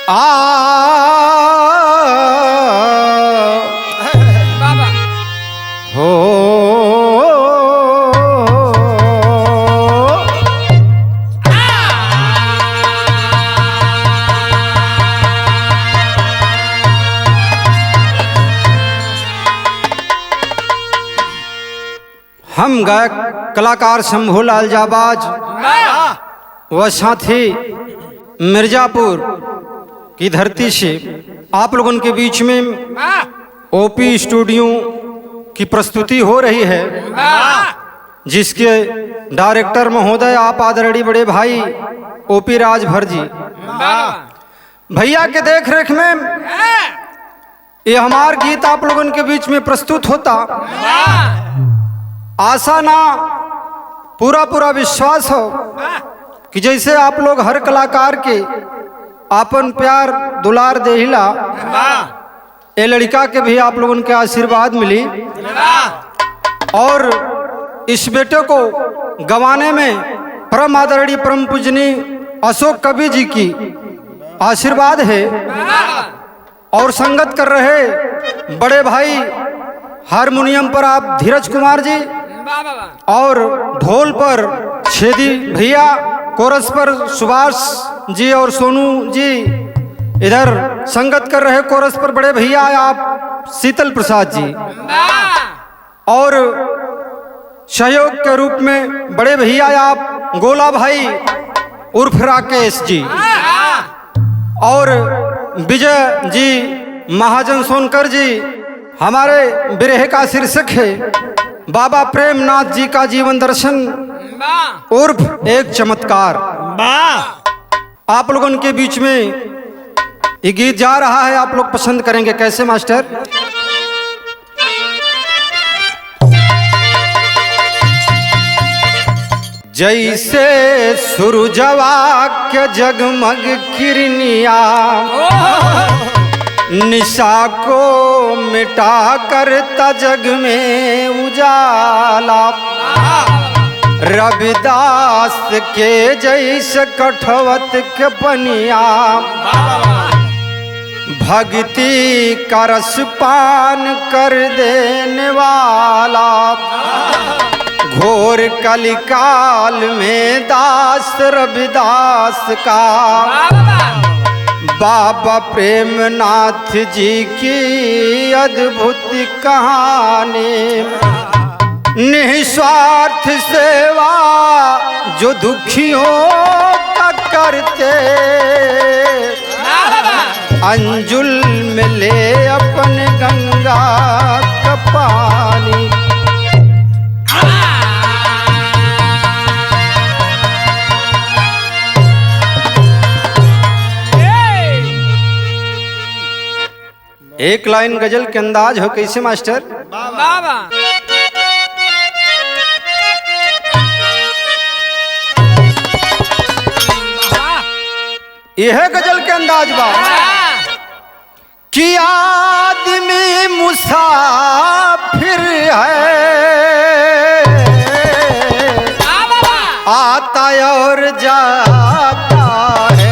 बाबा हो हम गायक कलाकार शंभूलाल जाबाज व साथी मिर्जापुर की धरती से आप लोगों के बीच में ओपी स्टूडियो की प्रस्तुति हो रही है, जिसके डायरेक्टर महोदय आप आदरणीय बड़े भाई ओपी राजभर जी भैया के देख रेख में ये हमार गीत आप लोगों के बीच में प्रस्तुत होता। आशा ना पूरा विश्वास हो कि जैसे आप लोग हर कलाकार के आपन प्यार दुलार देहिला, ये लड़का के भी आप लोगों के आशीर्वाद मिली और इस बेटे को गंवाने में परम आदरणीय परम पूजनीय अशोक कवि जी की आशीर्वाद है और संगत कर रहे बड़े भाई हारमोनियम पर आप धीरज कुमार जी और ढोल पर छेदी भैया, कोरस पर सुभाष जी और सोनू जी, इधर संगत कर रहे कोरस पर बड़े भैया आप शीतल प्रसाद जी और सहयोग के रूप में बड़े भैया आप गोला भाई उर्फ राकेश जी और विजय जी महाजन सोनकर जी। हमारे बिरह का शीर्षक है बाबा प्रेमनाथ जी का जीवन दर्शन उर्फ एक चमत्कार। आप लोगों के बीच में ये गीत जा रहा है, आप लोग पसंद करेंगे। कैसे मास्टर? जैसे सूरजवा के जगमग किरनिया निशा को मिटा करता जग में उजाला, रविदास के जैसे कठवत के पनिया भक्ति का रस पान कर देने वाला, घोर कलिकाल में दास रविदास का बाबा प्रेमनाथ जी की अद्भुत कहानी। निस्वार्थ सेवा जो दुखियों का करते, अंजुल में ले अपन गंगा का पानी। एक लाइन गजल के अंदाज हो कैसे मास्टर? बाबा यह गजल के अंदाज बा कि आदमी मुसाफिर है, आता और जाता है।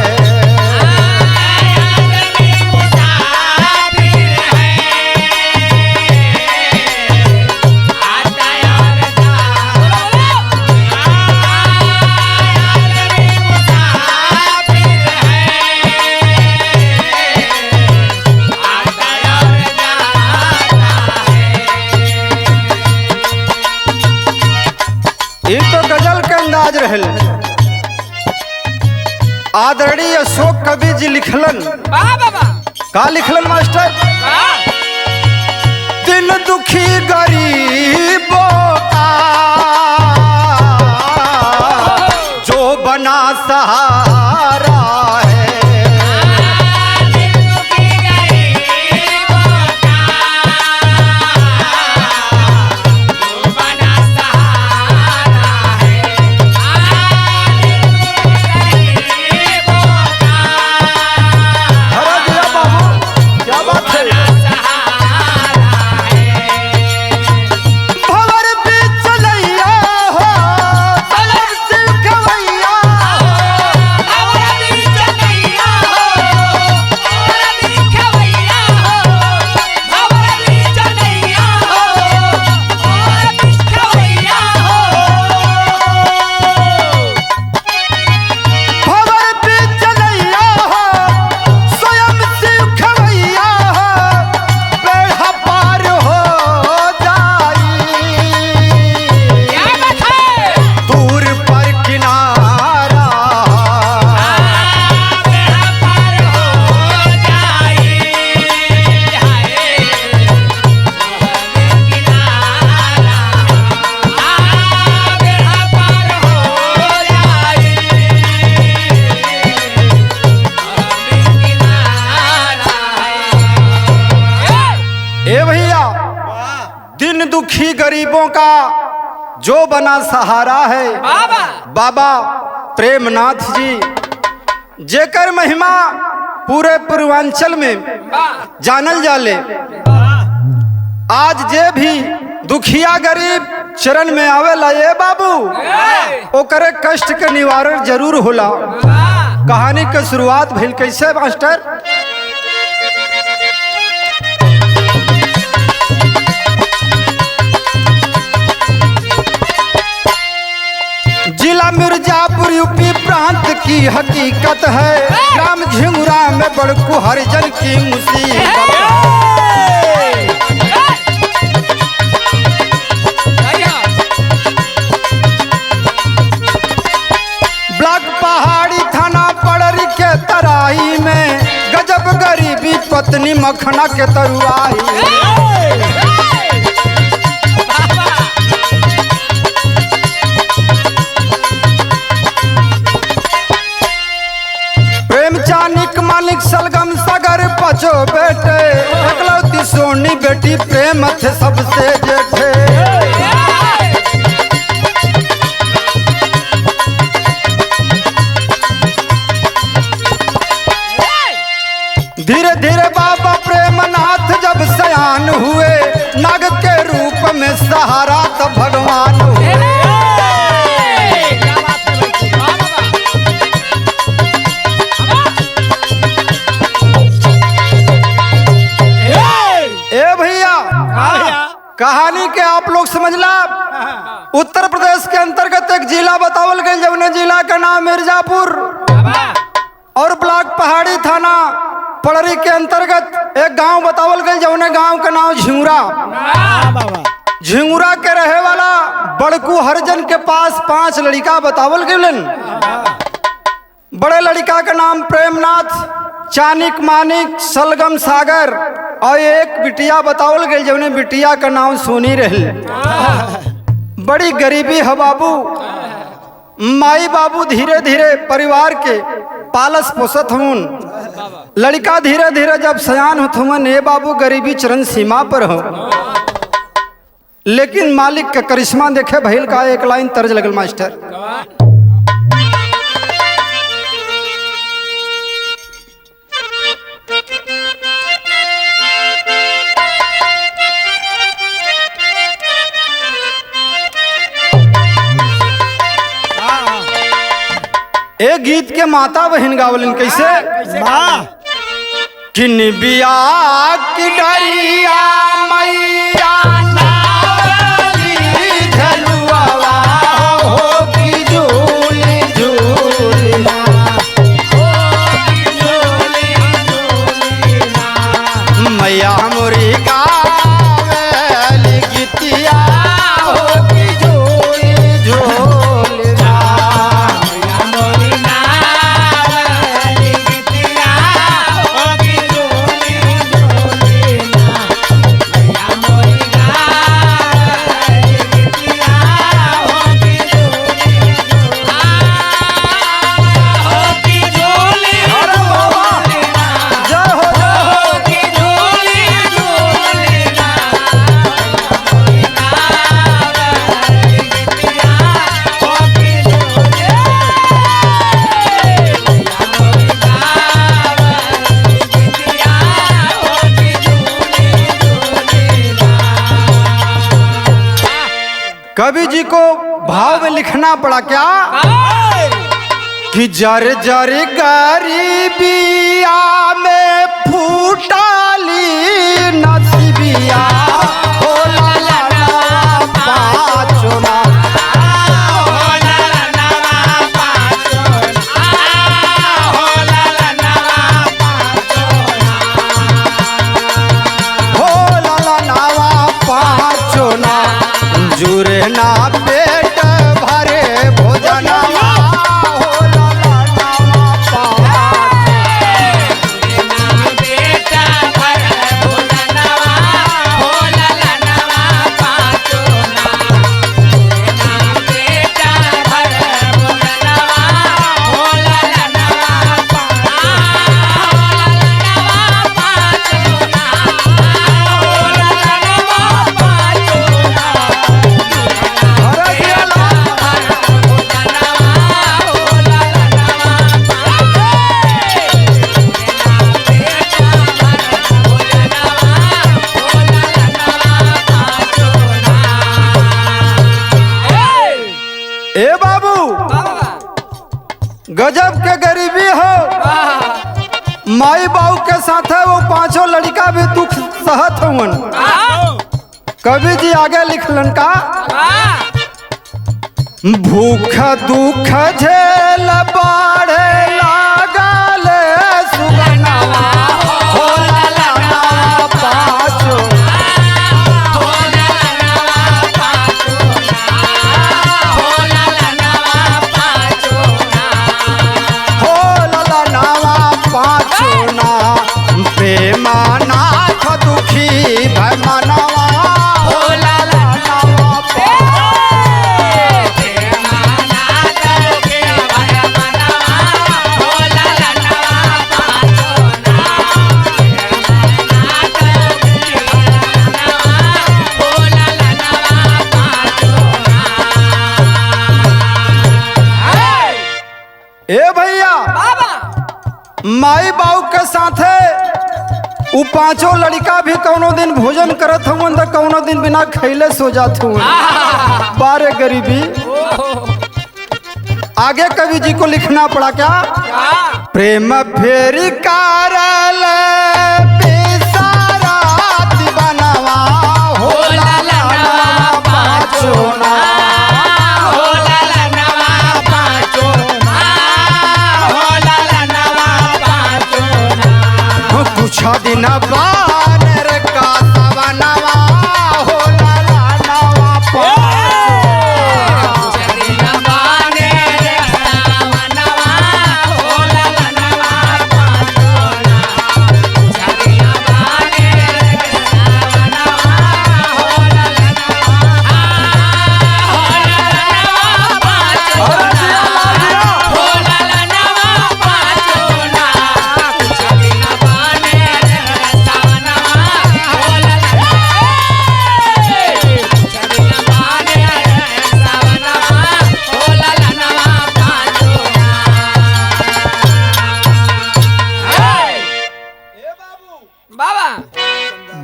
ये तो गजल के अंदाज रहल। आदरणीय अशोक कवि जी लिखलन। का लिखलन मास्टर? दिल दुखी गरीबों का जो बना सहारा है, दुखी गरीबों का जो बना सहारा है बाबा बाबा प्रेमनाथ जी, जेकर महिमा पूरे पूर्वांचल में जानल जाले। आज जे भी दुखिया गरीब चरण में आवेला ये बाबू, ओकरे कष्ट के निवारण जरूर होला। कहानी के शुरुआत भइल कैसे मास्टर? जिला मिर्जापुर यूपी प्रांत की हकीकत है, ग्राम झिंगुरा में बड़कू हरिजन की मुसीबत। ब्लॉक पहाड़ी थाना पड़री के तराई में, गजब गरीबी पत्नी मखना के तरुआई। चानिक मालिक सलगम सागर पचो बेटे, एकलौती सोनी बेटी प्रेम थे सबसे जेठे। धीरे धीरे बाबा प्रेमनाथ जब सयान हुए, नाग के रूप में सहारा तो भगवान हुए। कहानी के आप लोग समझला। उत्तर प्रदेश के अंतर्गत एक जिला बतावल गया, जौने जिला का नाम मिर्जापुर और ब्लॉक पहाड़ी थाना पड़री के अंतर्गत एक गांव बतावल गया, जौने गांव का नाम झिंगुरा। झिंगुरा के रहे वाला बड़कू हरिजन के पास 5 लड़का बतावल गए। बड़े लड़का का नाम प्रेमनाथ, चानिक मानिक, सलगम सागर और एक बिटिया बतावल गई, जौने बिटिया का नाम सोनी रही। बड़ी गरीबी है बाबू। माई बाबू धीरे धीरे परिवार के पालस पोसत हूँ। लड़का धीरे धीरे जब सयान होत हूँ, ये बाबू गरीबी चरण सीमा पर हो। लेकिन मालिक का करिश्मा देखे भइल का एक लाइन तर्ज लगल मास्टर। एक गीत के माता बहन गावलन कैसे? कि निबिया की डरिया मैया नावली झलुआवा हो की झूली झूली ना, मैया मोरी गावली गीतिया हो की झूली झूली ना। कवि जी को भाव में लिखना पड़ा क्या? कि जर जर गरीबिया में फूटाली नसीबिया, हो ला ला ला पाचोना, हो ला ला नावा पाचोना, जुरे ना पेट भरे भोजन, हो ला ला नावा पाचोना। माई बाबू के साथ है वो पांचों लड़का भी दुख सहत हवन। कवि जी आगे लिखलन का भूख दुख झेल बाढ़े लागल सुगनवा हो ललना पाछो हो ललनावा पाछो ना प्रेमानाथ दुखी भय मनवा हो ललनावा ए भैया माई बाबू के साथे उ पांचों लड़का भी कौनो दिन भोजन करत हवन तो कौनो दिन बिना खैले सो जात हवन। बारे गरीबी आगे कवि जी को लिखना पड़ा क्या प्रेम फेरी कारल बेसारा दीवानवा हो ललनावा पाछोना कुछ दिन बानर का सवनवा हो ललनावा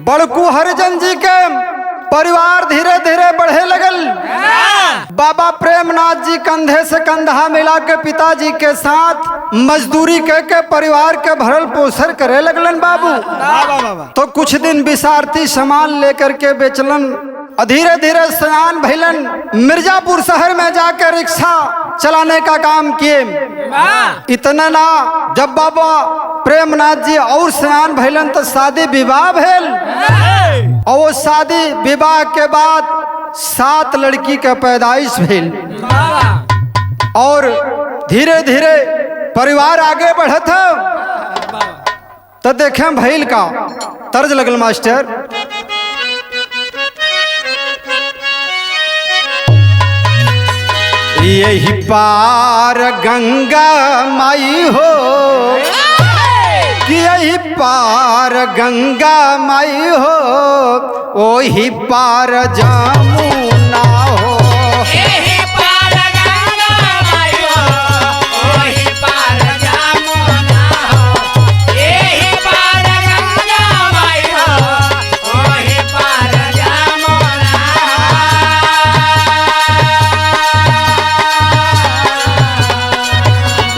बड़कू हरिजन जी के परिवार धीरे धीरे बढ़े लगल। बाबा प्रेमनाथ जी कंधे से कंधा मिला के पिताजी के साथ मजदूरी के परिवार के भरल पोषण करे लगलन बाबू। तो कुछ दिन विसारती सामान लेकर के बेचलन। धीरे धीरे सयान भैलन। मिर्जापुर शहर में जाकर रिक्शा चलाने का काम किए। इतना ना जब बाबा प्रेमनाथ जी और सयान भैलन तो शादी विवाह भेल। और वो शादी विवाह के बाद 7 लड़की के पैदाइश भेल। और धीरे धीरे परिवार आगे बढ़त है। तो देखें भैल का तर्ज लगल मास्टर यही पार गंगा माई हो कि यही पार गंगा माई हो वही पार जमुना हो। यही पार गंगा माई हो वही पार जमुना हो। यही पार गंगा माई हो वही पार जमुना हो।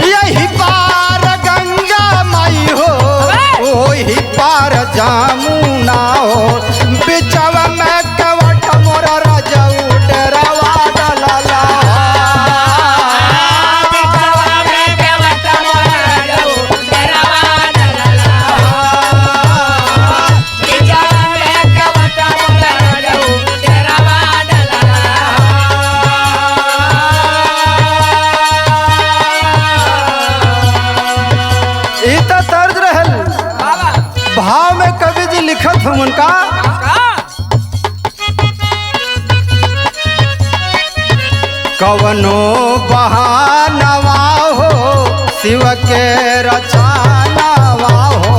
यही पार गंगा माई हो वही पार जमुना हो। बिचव में कवट मोरा रजऊ डरावा डलला। बिचवा में कवट मोरा रजऊ डरावा डलला। बिचवा में कवट मोरा रजऊ डरावा डलला। ई तो तर्ज रहल। भाव में कवि जी लिखत हूँ उनका कवनो बहानवा हो शिव के रचनावा हो।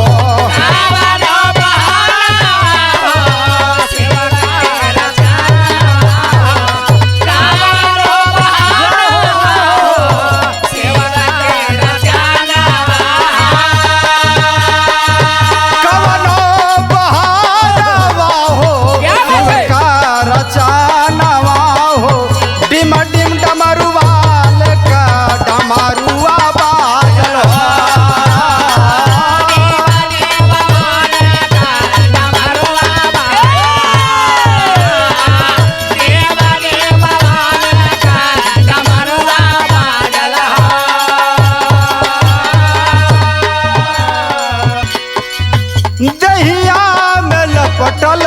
कवनो बहानवा हो शिव के रचनावा हो। कवनो बहानवा हो शिव के रचनावा हो। कवनो बहानवा हो शिव का रचनावा हो। डिम डिम डमरुआल का डमरुआ बाजल हो।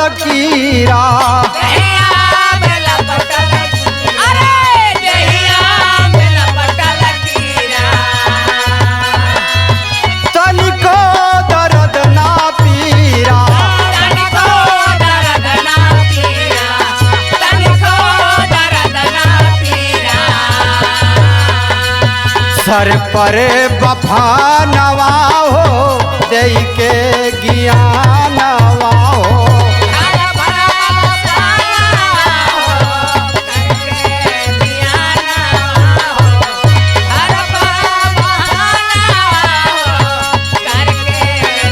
लकीरा। जहिया में लपटल कीरा, अरे जहिया में लपटल कीरा। तनिको दर्द ना पीरा। तनिको दर्द ना पीरा, तनिको दर्द ना पीरा। सर पर बफा नवा हो दई के ज्ञानवा हो। हर भरा बसाना हो, करके दिया ना हो। हर भरा बहाना हो, करके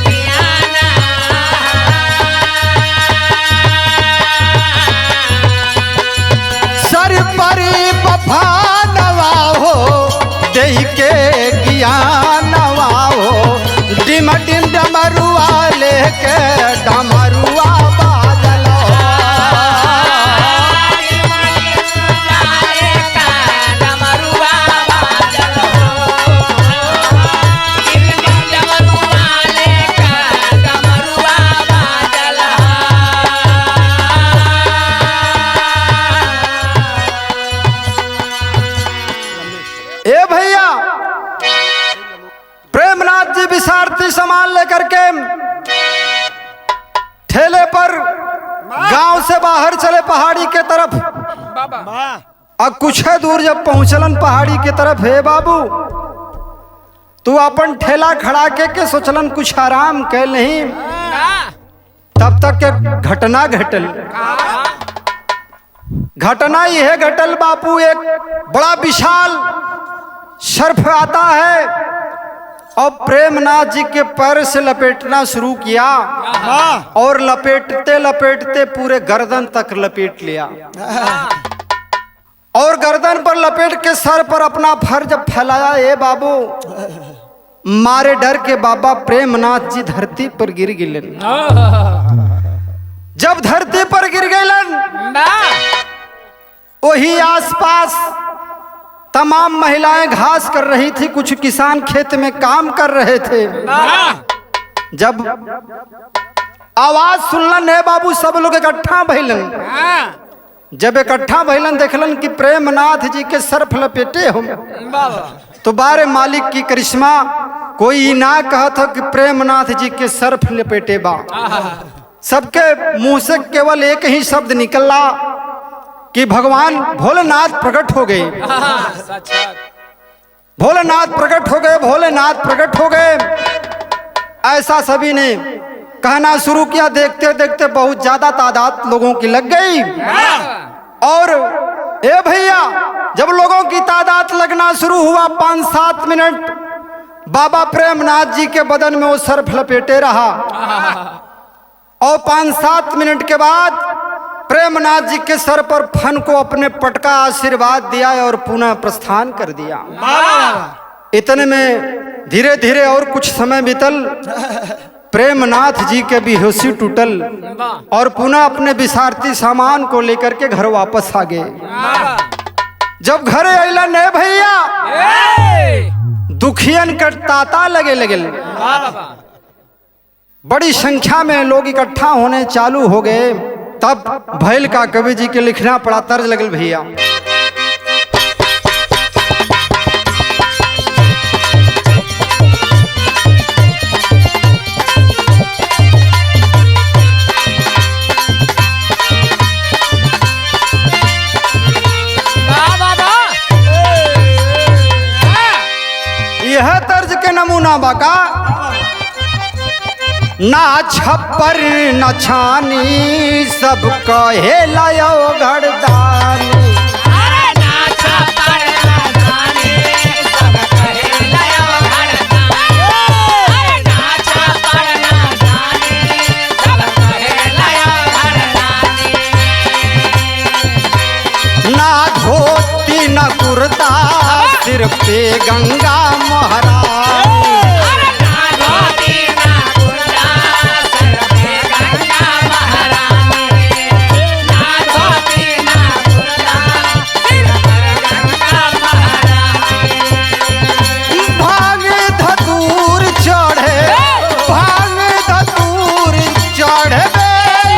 दिया ना। सर पर बफा नवा हो दई के ज्ञानवा हो। डिम डिम डमरुआ लेके डमरुआ बाजल हो। लाए का डमरुआ बाजल हो। डमरुआ लेका डमरुआ बाजल ए भैया, प्रेमनाथ जी विसारती सामान लेकर के ठेले पर गांव से बाहर चले पहाड़ी के तरफ। अब कुछ है दूर जब पहुंचलन पहाड़ी के तरफ, हे बाबू तू अपन ठेला खड़ा के सोचलन कुछ आराम कैल नहीं। तब तक के घटना घटल। घटना यह घटल बापू, एक बड़ा विशाल सर्प आता है और प्रेमनाथ जी के पैर से लपेटना शुरू किया और लपेटते लपेटते पूरे गर्दन तक लपेट लिया। और गर्दन पर लपेट के सर पर अपना फर जब फैलाया, ए बाबू मारे डर के बाबा प्रेमनाथ जी धरती पर गिर गिलन। जब धरती पर गिर गलन, वही आसपास तमाम महिलाएं घास कर रही थी, कुछ किसान खेत में काम कर रहे थे। जब आवाज सुनलन है बाबू, सब लोग इकट्ठा भइलन। जब इकट्ठा भइलन देखलन कि प्रेमनाथ जी के सर्फ लपेटे हो, तो बारे मालिक की करिश्मा, कोई ना कहत हो कि प्रेमनाथ जी के सर्फ लपेटे बा। सबके मुंह से केवल एक ही शब्द निकला कि भगवान भोलेनाथ प्रकट हो गए। भोलेनाथ प्रकट हो गए, भोलेनाथ प्रकट हो गए, ऐसा सभी ने कहना शुरू किया। देखते देखते बहुत ज्यादा तादाद लोगों की लग गई। और ए भैया, जब लोगों की तादाद लगना शुरू हुआ, 5-7 मिनट बाबा प्रेमनाथ जी के बदन में वो सर्फ लपेटे रहा। और 5-7 मिनट के बाद प्रेमनाथ जी के सर पर फन को अपने पटका आशीर्वाद दिया और पुनः प्रस्थान कर दिया। इतने में धीरे धीरे और कुछ समय बीतल, प्रेमनाथ जी के बेहोशी टूटल और पुनः अपने विसारती सामान को लेकर के घर वापस आ गए। जब घर अला ने भैया, दुखियन का ताता लगे लगल। बड़ी संख्या में लोग इकट्ठा होने चालू हो गए। तब भैल का कवि जी के लिखना पड़ा, तर्ज लगल भैया। यह तर्ज के नमूना बाका, ना छप्पर न छानी सब कहे लायो घरदानी। ना धोती न कुर्ता सिर पे गंगा महारानी। भांग धतूर चढ़े, भांग धतूर चढ़े बेल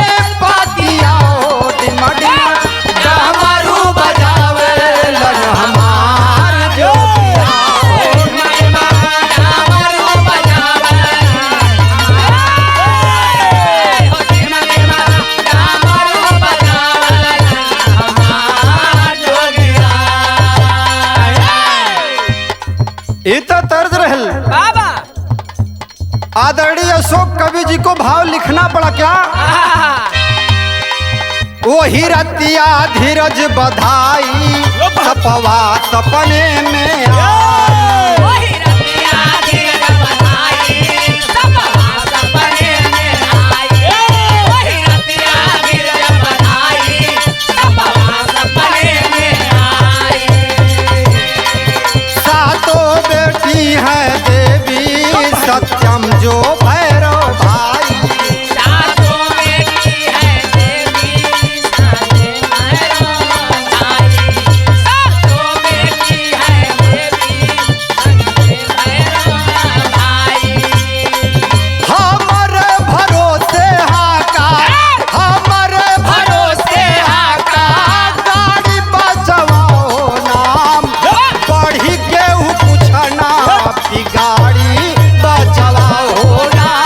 आदरणीय अशोक कवि जी को भाव लिखना पड़ा क्या? वही रतिया धीरज बधाई सपवा सपने में आई। वही रतिया धीरज बधाई सपवा सपने में आई। वही रतिया धीरज बधाई सपवा सपने में आई। सातों बेटी है देवी सत्यम जो भैरव भाई। सातों बेटी है देवी सातों भैरव भाई। सातों बेटी है देवी सातों भैरव भाई। हमारे भरोसे हाका हमारे भरोसे हाका गाड़ी बचवाओ नाम बढ़ी के पूछना गाड़ी बचवाओ नाम।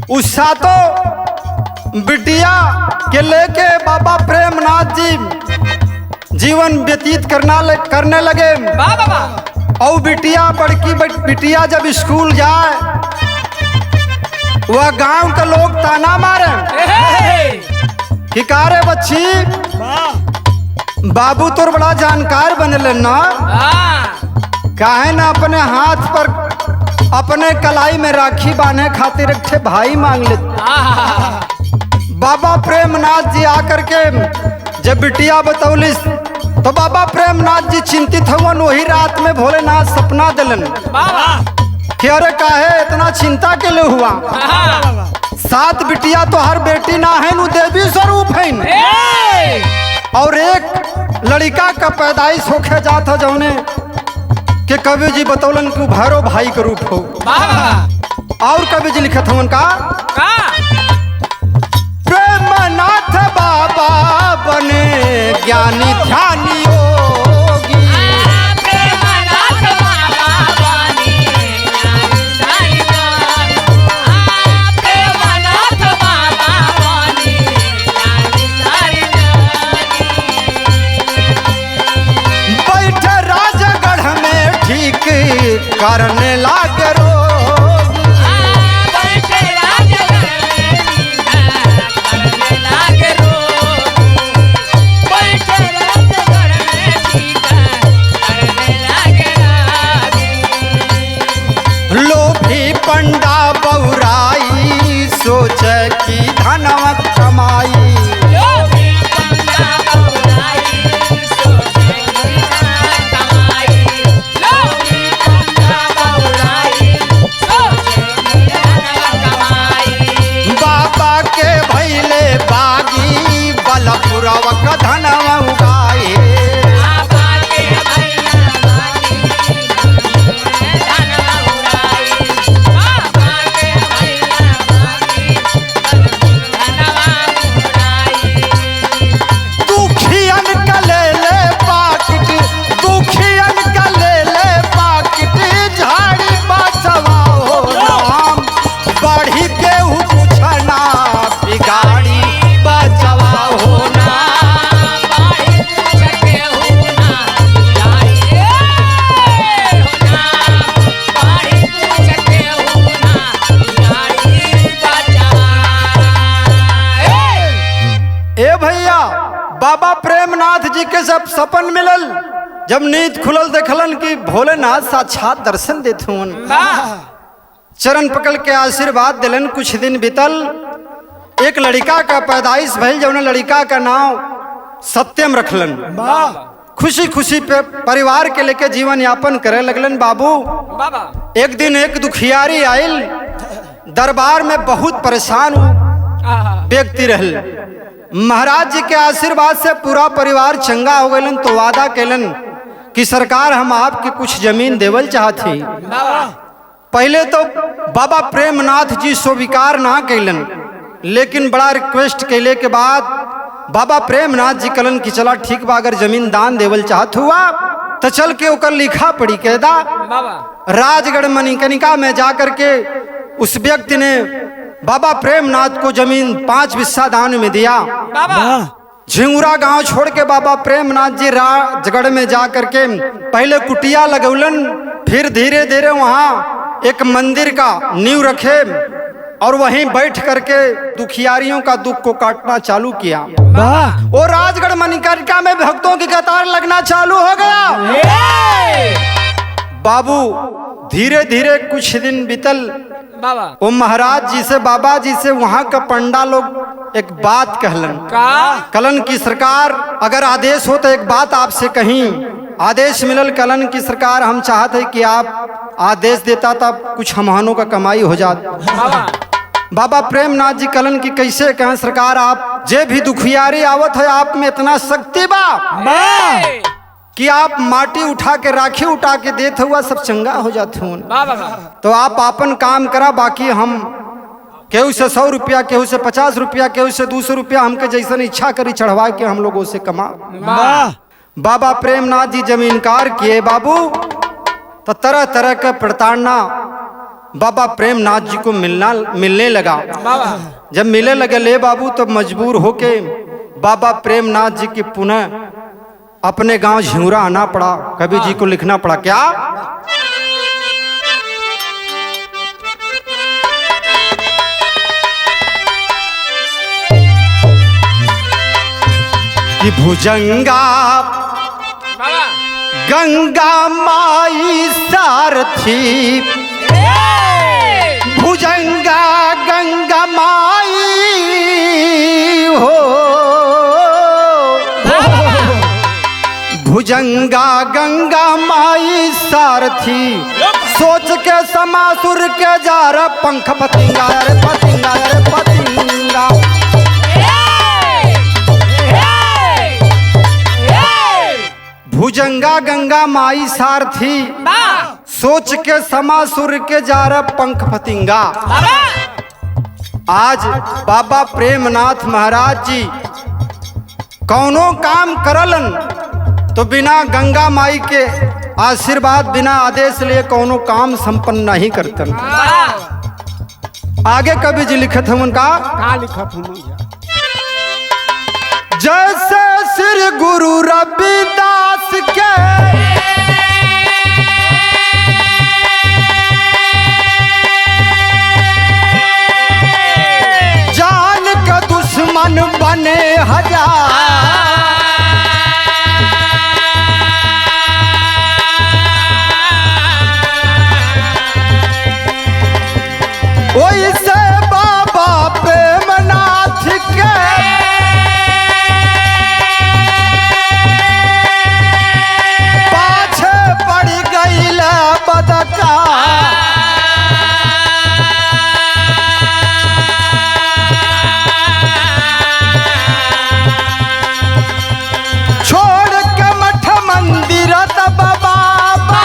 उस सातों बिटिया के लेके बाबा प्रेमनाथ जी जीवन व्यतीत करने लगे। और बिटिया बड़की बिटिया जब स्कूल जाए वह गांव के लोग ताना मारे कि कारे बच्ची बाबू तोर बड़ा जानकार बनले ना, काहे ना अपने हाथ पर अपने कलाई में राखी बांधे खातिर एक ठे भाई मांग ले। बाबा प्रेमनाथ जी आकर के जब बिटिया बतौलिस तो बाबा प्रेमनाथ जी चिंतित हवन। वही रात में भोलेनाथ सपना दिलन कि अरे काहे इतना चिंता के लिए हुआ? सात बिटिया तो हर बेटी ना है नु देवी स्वरूप है और एक लड़का का पैदाइश होके जात है जौने कि कवि जी बतौलन कि भैरव भाई के रूप हो। और कवि जी लिखत हवन का प्रेमनाथ बाबा बने ज्ञानी ध्यानी योगी। प्रेमनाथ बाबा बने ज्ञानी ध्यानी योगी। प्रेमनाथ बाबा बने ज्ञानी योगी। बैठे राजगढ़ में ठीक करने लाग रोगी। पंडा बौराई सोच की धनवा कमाई। बाबा के भैले बागी बलपुरवा का धनवा उगाए। बाबा प्रेमनाथ जी के सब सपन मिलल। जब नींद खुलल देखलन कि भोलेनाथ साक्षात दर्शन देते हुन। चरण पकड़ के आशीर्वाद दिलन। कुछ दिन बीतल, एक लड़का का पैदाइश भइल जौन लड़का का नाम सत्यम रखलन। खुशी खुशी पे परिवार के लेके जीवन यापन करे लगलन। बाबू एक दिन एक दुखियारी आयल, दरबार में बहुत परेशान व्यक्ति रहल। महाराज जी के आशीर्वाद से पूरा परिवार चंगा हो गलन। तो वादा कैलन कि सरकार हम आपकी कुछ जमीन देवल चाहती। पहले तो बाबा प्रेमनाथ जी स्वीकार ना कैलन, लेकिन बड़ा रिक्वेस्ट कैले के बाद बाबा प्रेमनाथ जी कलन की चला ठीक बा, अगर जमीन दान देवल चाहत हुआ तो चल के ओकर लिखा पड़ी के दा। राजगढ़ मणिकर्णिका में जाकर के उस व्यक्ति ने बाबा प्रेमनाथ को जमीन 5 बिस्सा दान में दिया। झिंगुरा गांव छोड़ के बाबा प्रेमनाथ जी राजगढ़ में जा करके पहले कुटिया लगौलन, फिर धीरे धीरे वहां एक मंदिर का नींव रखे और वहीं बैठ करके दुखियारियों का दुख को काटना चालू किया। और राजगढ़ मणिकर्णिका में भक्तों की कतार लगना चालू हो गया। बाबू धीरे धीरे कुछ दिन बीतल। वो महाराज जी से, बाबा जी से वहां का पंडा लोग एक बात कहलन की सरकार अगर आदेश हो तो एक बात आपसे कहीं। आदेश मिलल कलन की सरकार हम चाहते कि आप आदेश देता तब कुछ हमहानों का कमाई हो जाता। बाबा प्रेमनाथ जी कलन की कैसे कहें सरकार, आप जे भी दुखियारी आवत है आप में इतना शक्ति बा कि आप माटी उठा के राखी उठा के देते हुआ सब चंगा हो जाते हो। तो आप अपन काम करा, बाकी हम केहू से 100 रुपया, केहू से 50 रुपया, केहू से 200 रुपया हमके जैसन इच्छा करी चढ़वा के हम लोगों से कमा। बाबा प्रेमनाथ जी जमीनकार किए बाबू, तो तरह तरह का प्रताड़ना बाबा प्रेमनाथ जी को मिलने लगा। जब मिलने लगे ले बाबू, तब मजबूर होके बाबा प्रेमनाथ जी की पुनः अपने गांव झिंगुरा आना पड़ा। कवि जी को लिखना पड़ा क्या कि भुजंगा गंगा माई सारथी, भुजंगा गंगा माई हो, भुजंगा गंगा माई सारथी, सोच के समासुर के जा रहा पंख पतिंगा रे पतिंगा रे पतिंगा। भुजंगा गंगा माई सारथी, सोच के समासुर के जा रहा पंख पतिंगा। आज बाबा प्रेमनाथ महाराज जी कौनो काम करलन तो बिना गंगा माई के आशीर्वाद, बिना आदेश लिए कौनो काम संपन्न नहीं करतन। आगे कवि जी लिखत हैं उनका जैसे श्री गुरु रविदास के जान का दुश्मन बने हजार, वैसे बाबा प्रेमनाथ के पाछे पड़ गईल बदका। छोड़ के मठ मंदिर तब बाबा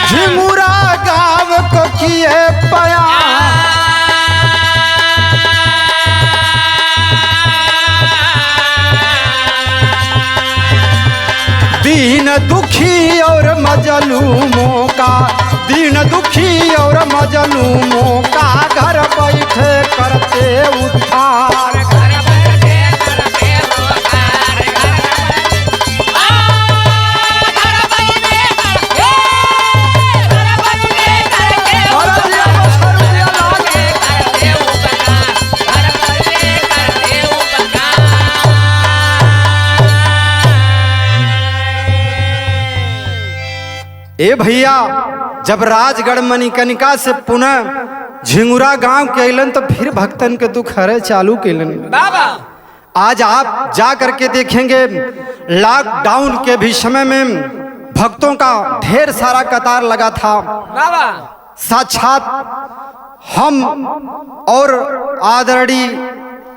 झिंगुरा गाँव को किए पया। दीन दुखी और मजलूमों का, दीन दुखी और मजलूमों का घर बैठे करते उद्धार। ए भैया, जब राजगढ़ मणिकर्णिका से पुनः झिंगुरा गांव के अलन तो फिर भक्तन के दुख हरे चालू केलन। आज आप जा करके देखेंगे लॉकडाउन के भी समय में भक्तों का ढेर सारा कतार लगा था। साक्षात हम और आदरणीय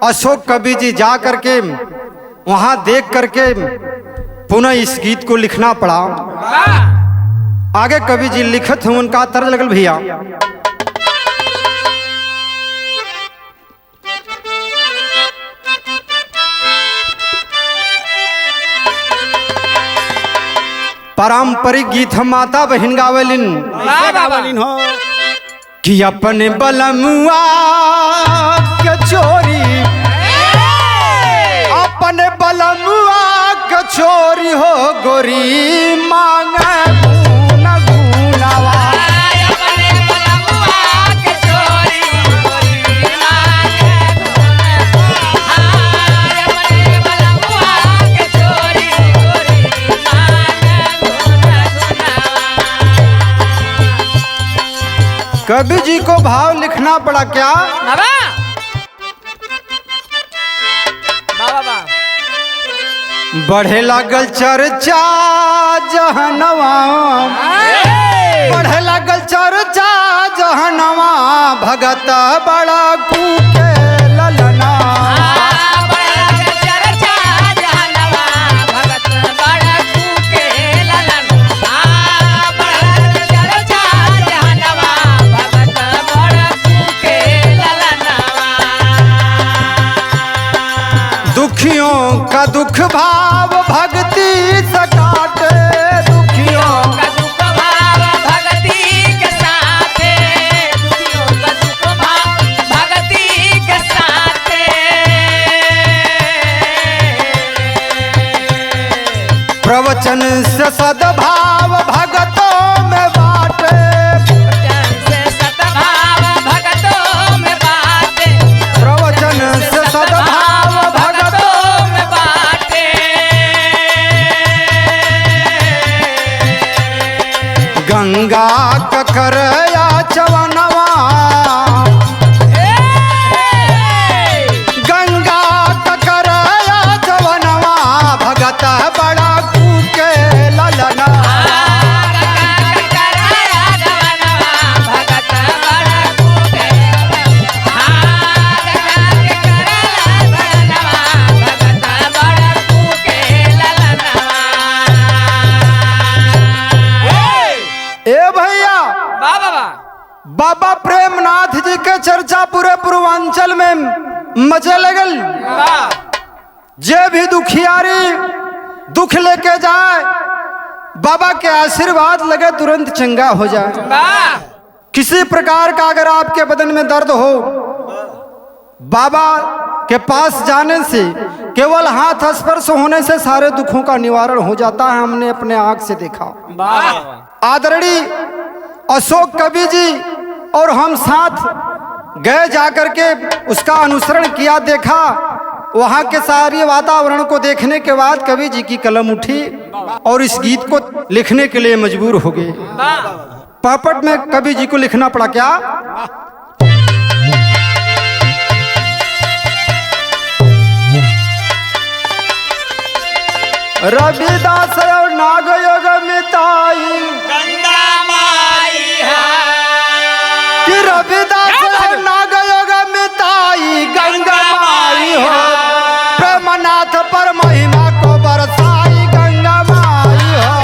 अशोक कवि जी जा करके वहां देख करके पुनः इस गीत को लिखना पड़ा। आगे कवि जी लिखत हूं, उनका तर्ज लगल भैया पारंपरिक गीत हम माता बहन गावलिन हो कि अपने बलमुआ के चोरी, अपने बलमुआ के चोरी हो गोरी मांगे गुन गुनवा। अपने बलमुआ के चोरी गोरी मांगे गुन, अपने बलमुआ के चोरी गोरी मांगे गुन। कवि जी को भाव लिखना पड़ा क्या? बाबा बाबा बढ़े लागल चर्चा जहनवा, बढ़े लागल चर्चा जहनवा भगत बड़ा कूके ललना। दुखियों का दुख भाव भक्ति से काटे, दुखियों का दुख भाव भक्ति के साथे, दुखियों का दुख भाव भक्ति के साथे। प्रवचन से सद्भाव भगतों में बाटे, प्रवचन से सद्भाव भगतों में बाटे, प्रवचन से सद्भाव भगतों में बाटे। गंगा ककरया चवनवा, गंगा ककरया चवनवा भगत बड़ा कूके ललना। ए भैया, बाबा प्रेमनाथ जी के चर्चा पूरे पूर्वांचल में मचे लगल। जे भी दुखियारी दुख लेके जाए, बाबा के आशीर्वाद लगे तुरंत चंगा हो जाए। किसी प्रकार का अगर आपके बदन में दर्द हो, बाबा के पास जाने से, केवल हाथ स्पर्श होने से सारे दुखों का निवारण हो जाता है। हमने अपने आंख से देखा। आदरणीय अशोक कवि जी और हम साथ गए जाकर के उसका अनुसरण किया, देखा। वहाँ के सारे वातावरण को देखने के बाद कवि जी की कलम उठी और इस गीत को लिखने के लिए मजबूर हो गए। पापट में कवि जी को लिखना पड़ा क्या? रविदास और नागयोग मिताई, गंगा माई कि रविदास और नागयोग मिताई गंगा माई हो, प्रेमनाथ पर महिमा को बरसाई गंगा माई हो।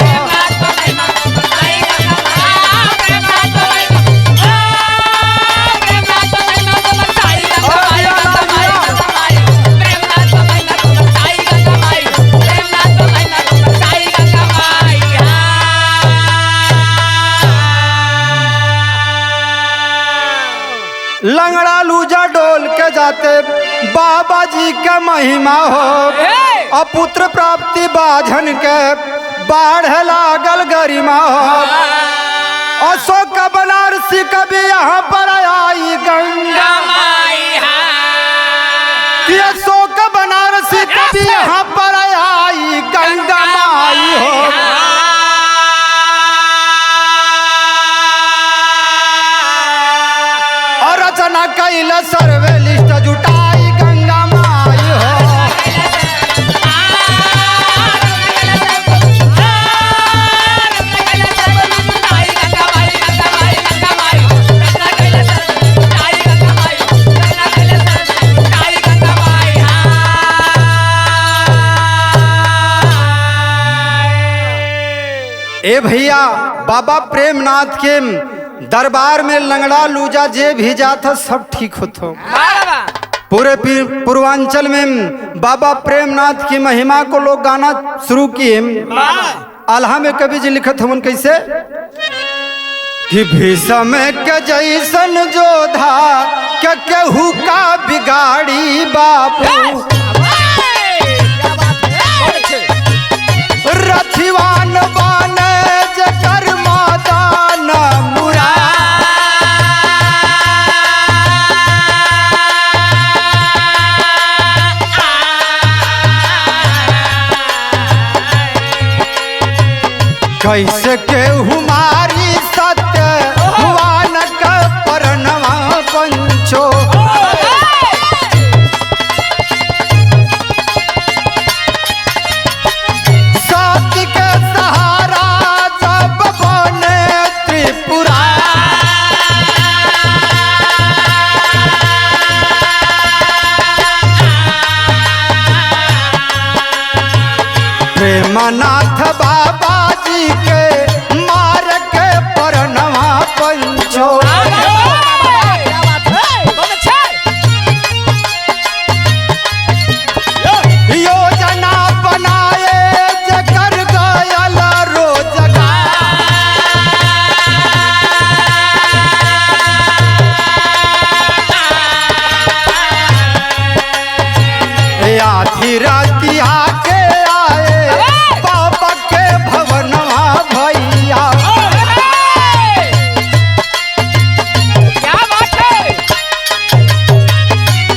लंगड़ा लूजा डोल के जाते बाबा जी का महिमा हो, और पुत्र प्राप्ति बाझन के बाढ़ लागल गरिमा हो। अशोक बनारसी कभी यहाँ पर आई गंगा माई, कि अशोक बनारसी कभी यहाँ पर आई गंगा माई हो। और रचना कैल सर्वे लिस्ट जुटाई गंगा माई हो। ए भैया, बाबा प्रेमनाथ के दरबार में लंगड़ा लूजा जे भी जाता सब ठीक होता। पूरे पूर्वांचल में बाबा प्रेमनाथ की महिमा को लोग गाना शुरू किए। आल्हा में कवि जी लिखत हवन कैसे कि भीषम के जैसन जोधा क्या केहू का बिगाड़ी बाबू रथिवान बाने जकर मादान मुरा कैसे केहू मारी सत्य हुआन का परनवा पंचो सत्य के सहारा जब बने त्रिपुरा प्रेमनाथ बाबा जी के मार के परनवा पंचो योजना बनाए जकर गयल रोजगार आधी रातिया के आए बाबा के भवनवा भैया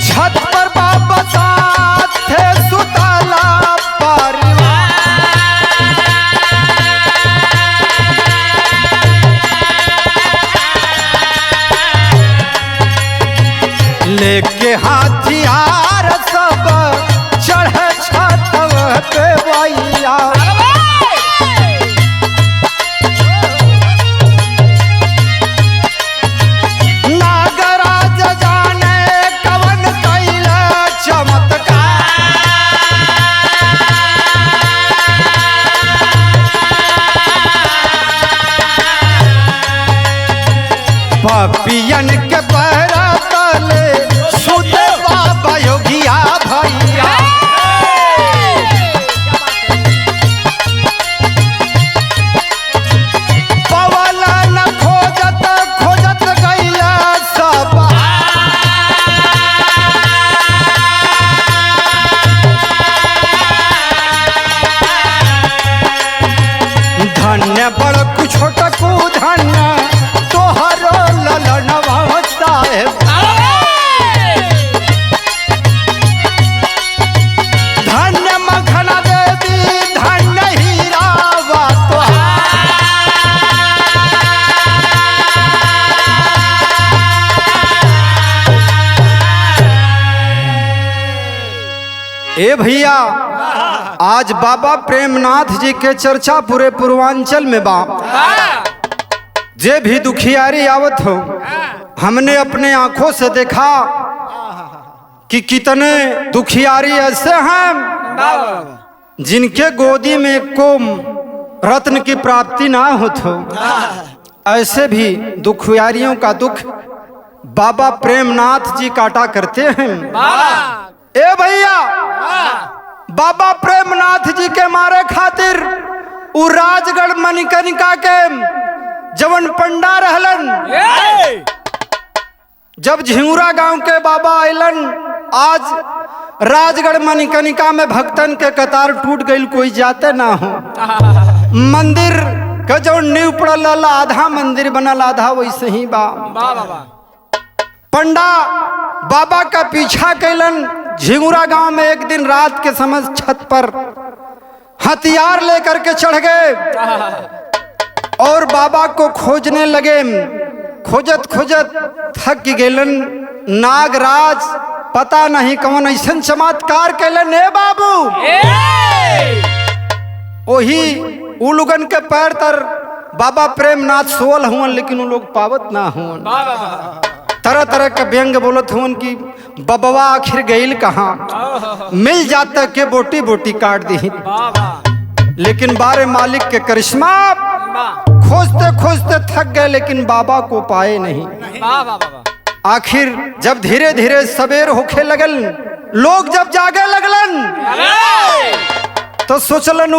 छत पर बाबा साथ थे सुतला परिवार लेके हाथियार सब चढ़े छत पे भैया नागराज जाने कवन कैला चमत्कार पपियन के पैरा तले सुते बाबा योगिया भैया पवल न खोजत खोजत गैला सब धन्य बड़ कुछ छोटकू धन्य तोहरो ललनवा साहेब धन्य मखना देवी धन्य हीरावा ए भैया आज बाबा प्रेमनाथ जी के चर्चा पूरे पूर्वांचल में बा जे भी दुखियारी आवत हो हमने अपने आंखों से देखा कि कितने दुखियारी ऐसे हैं जिनके गोदी में को रत्न की प्राप्ति ना होत हो ऐसे भी दुखियारियों का दुख बाबा प्रेमनाथ जी काटा करते हैं ए भैया बाबा प्रेमनाथ जी के मारे खातिर उ राजगढ़ मणिकर्णिका के जवन पंडा रहलन जब झिंगुरा गांव के बाबा आइलन आज राजगढ़ मणिकर्णिका में भक्तन के कतार टूट गई कोई जाते ना हो मंदिर का जो नींव पड़ल आधा मंदिर बनल आधा वैसे ही बा पंडा बाबा का पीछा कैलन झिंगुरा गांव में एक दिन रात के समय छत पर हथियार लेकर के चढ़ गए और बाबा को खोजने लगे खोजत खोजत थक गेलन नागराज पता नहीं कौन ऐसा चमत्कार कैलन ए बाबू वही उलगन के पैर तर बाबा प्रेमनाथ सोल हुआ लेकिन वो लोग पावत ना हुआ तरह तरह के व्यंग बोलत हुन कि बबवा आखिर गईल कहाँ मिल जाता के बोटी बोटी काट दी लेकिन बारे मालिक के करिश्मा खोजते खोजते थक गए लेकिन बाबा को पाए नहीं आखिर जब धीरे धीरे सवेर होखे लगल लोग जब जागे लगलन तो सोचलन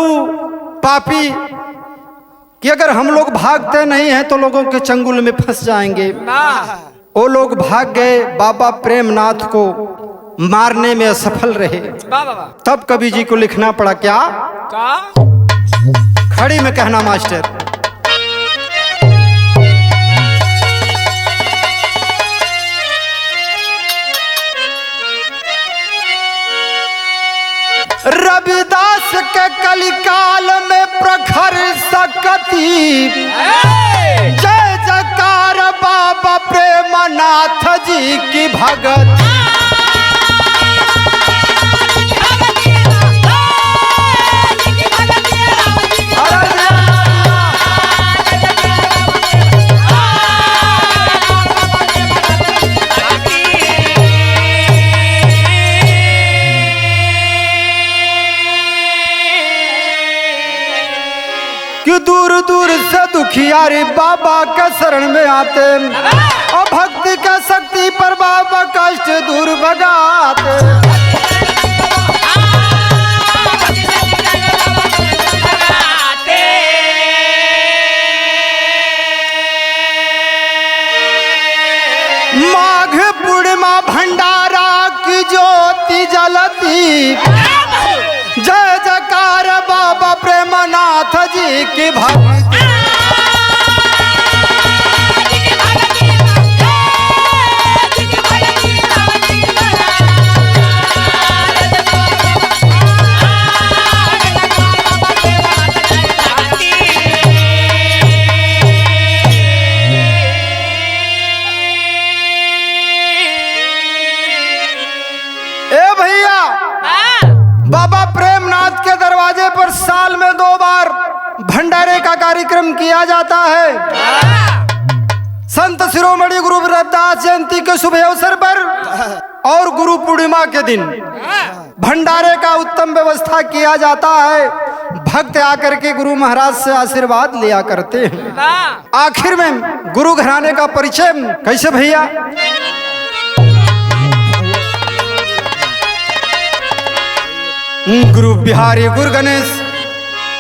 पापी कि अगर हम लोग भागते नहीं हैं तो लोगों के चंगुल में फंस जाएंगे। वो लोग भाग गए, बाबा प्रेमनाथ को मारने में असफल रहे। तब कवि जी को लिखना पड़ा क्या? खड़ी में कहना मास्टर। रविदास के कलिकाल में प्रखर सकती, जय जयकार बाबा प्रेमनाथ जी की भगत। दूर दूर से दुखियारी बाबा के शरण में आते और भक्ति का शक्ति पर बाबा कष्ट दूर भगाते। माघ पूर्णिमा भंडारा की ज्योति जलती, जय जयकार बाबा प्रेमनाथ जी की भक्ति। ए भैया, बाबा प्रेमनाथ के दरवाजे पर साल में 2 बार भंडारे का कार्यक्रम किया जाता है। संत शिरोमणि गुरु रविदास जयंती के शुभ अवसर पर और गुरु पूर्णिमा के दिन भंडारे का उत्तम व्यवस्था किया जाता है। भक्त आकर के गुरु महाराज से आशीर्वाद लिया करते हैं। आखिर में गुरु घराने का परिचय कैसे भैया? गुरु बिहारी गुरु गणेश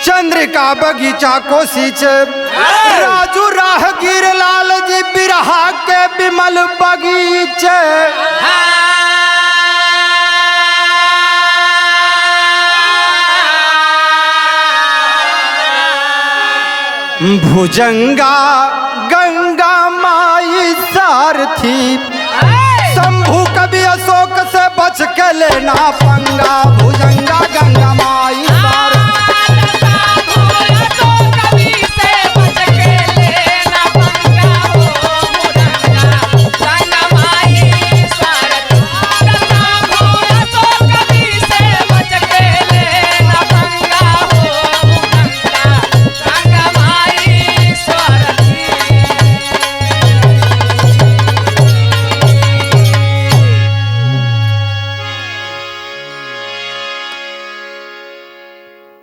चंद्रिका बगीचा कोशिश, राजू राहगीर लाल जी बिरहा के बिमल बगीचे। भुजंगा गंगा माई सारथी, शंभू कवि अशोक से बच के लेना पंगा। भुजंगा गंगा माई